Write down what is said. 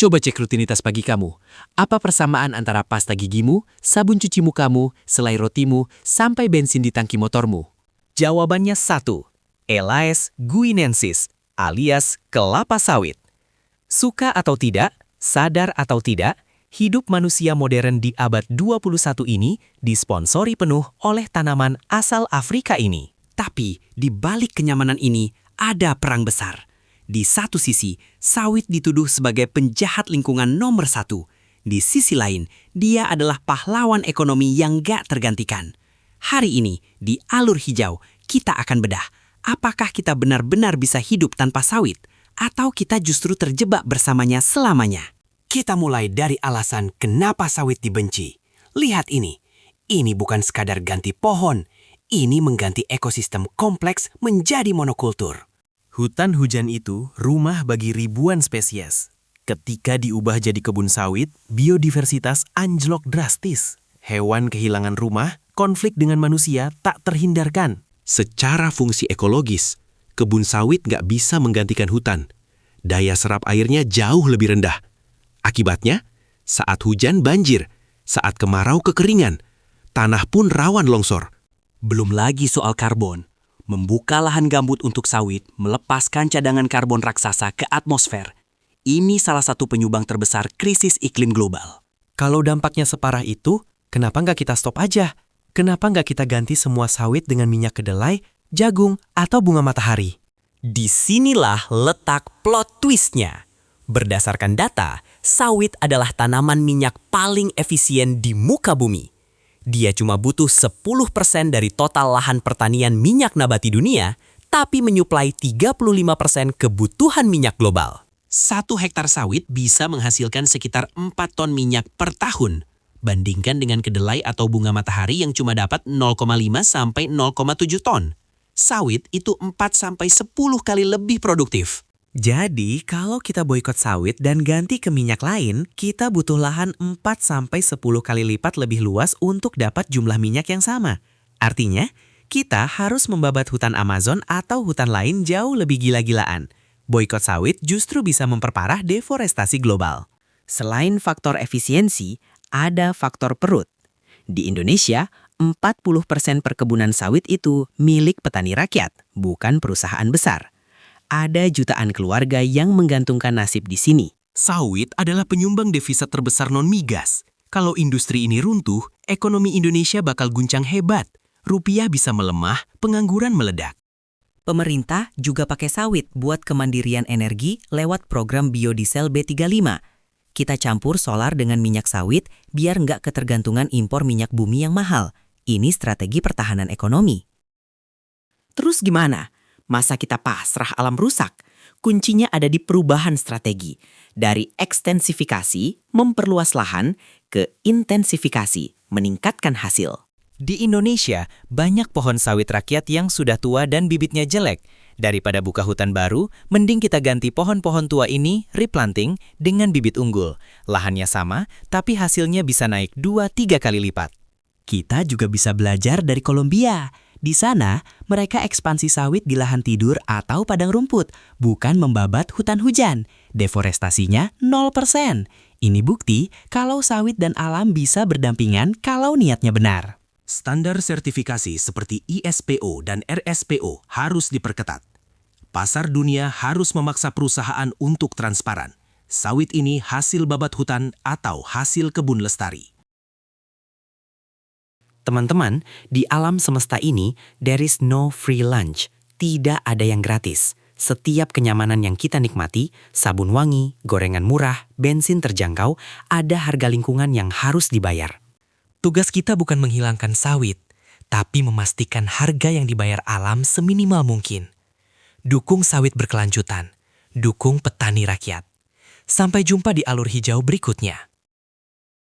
Coba cek rutinitas pagi kamu. Apa persamaan antara pasta gigimu, sabun cuci mukamu, selai rotimu, sampai bensin di tangki motormu? Jawabannya 1. Elaeus guinensis alias kelapa sawit. Suka atau tidak, sadar atau tidak, hidup manusia modern di abad 21 ini disponsori penuh oleh tanaman asal Afrika ini. Tapi di balik kenyamanan ini ada perang besar. Di satu sisi, sawit dituduh sebagai penjahat lingkungan nomor 1. Di sisi lain, dia adalah pahlawan ekonomi yang gak tergantikan. Hari ini, di Alur Hijau, kita akan bedah apakah kita benar-benar bisa hidup tanpa sawit, atau kita justru terjebak bersamanya selamanya. Kita mulai dari alasan kenapa sawit dibenci. Lihat ini bukan sekadar ganti pohon, ini mengganti ekosistem kompleks menjadi monokultur. Hutan hujan itu rumah bagi ribuan spesies. Ketika diubah jadi kebun sawit, biodiversitas anjlok drastis. Hewan kehilangan rumah, konflik dengan manusia tak terhindarkan. Secara fungsi ekologis, kebun sawit nggak bisa menggantikan hutan. Daya serap airnya jauh lebih rendah. Akibatnya, saat hujan banjir, saat kemarau kekeringan, tanah pun rawan longsor. Belum lagi soal karbon. Membuka lahan gambut untuk sawit, melepaskan cadangan karbon raksasa ke atmosfer. Ini salah satu penyumbang terbesar krisis iklim global. Kalau dampaknya separah itu, kenapa nggak kita stop aja? Kenapa nggak kita ganti semua sawit dengan minyak kedelai, jagung, atau bunga matahari? Disinilah letak plot twistnya. Berdasarkan data, sawit adalah tanaman minyak paling efisien di muka bumi. Dia cuma butuh 10% dari total lahan pertanian minyak nabati dunia, tapi menyuplai 35% kebutuhan minyak global. 1 hektar sawit bisa menghasilkan sekitar 4 ton minyak per tahun. Bandingkan dengan kedelai atau bunga matahari yang cuma dapat 0,5 sampai 0,7 ton. Sawit itu 4 sampai 10 kali lebih produktif. Jadi, kalau kita boikot sawit dan ganti ke minyak lain, kita butuh lahan 4-10 kali lipat lebih luas untuk dapat jumlah minyak yang sama. Artinya, kita harus membabat hutan Amazon atau hutan lain jauh lebih gila-gilaan. Boikot sawit justru bisa memperparah deforestasi global. Selain faktor efisiensi, ada faktor perut. Di Indonesia, 40% perkebunan sawit itu milik petani rakyat, bukan perusahaan besar. Ada jutaan keluarga yang menggantungkan nasib di sini. Sawit adalah penyumbang devisa terbesar non-migas. Kalau industri ini runtuh, ekonomi Indonesia bakal guncang hebat. Rupiah bisa melemah, pengangguran meledak. Pemerintah juga pakai sawit buat kemandirian energi lewat program biodiesel B35. Kita campur solar dengan minyak sawit biar nggak ketergantungan impor minyak bumi yang mahal. Ini strategi pertahanan ekonomi. Terus gimana? Masa kita pasrah alam rusak? Kuncinya ada di perubahan strategi. Dari ekstensifikasi, memperluas lahan, ke intensifikasi, meningkatkan hasil. Di Indonesia, banyak pohon sawit rakyat yang sudah tua dan bibitnya jelek. Daripada buka hutan baru, mending kita ganti pohon-pohon tua ini replanting dengan bibit unggul. Lahannya sama, tapi hasilnya bisa naik 2-3 kali lipat. Kita juga bisa belajar dari Kolombia. Di sana, mereka ekspansi sawit di lahan tidur atau padang rumput, bukan membabat hutan hujan. Deforestasinya 0%. Ini bukti kalau sawit dan alam bisa berdampingan kalau niatnya benar. Standar sertifikasi seperti ISPO dan RSPO harus diperketat. Pasar dunia harus memaksa perusahaan untuk transparan. Sawit ini hasil babat hutan atau hasil kebun lestari. Teman-teman, di alam semesta ini, there is no free lunch. Tidak ada yang gratis. Setiap kenyamanan yang kita nikmati, sabun wangi, gorengan murah, bensin terjangkau, ada harga lingkungan yang harus dibayar. Tugas kita bukan menghilangkan sawit, tapi memastikan harga yang dibayar alam seminimal mungkin. Dukung sawit berkelanjutan, dukung petani rakyat. Sampai jumpa di Alur Hijau berikutnya.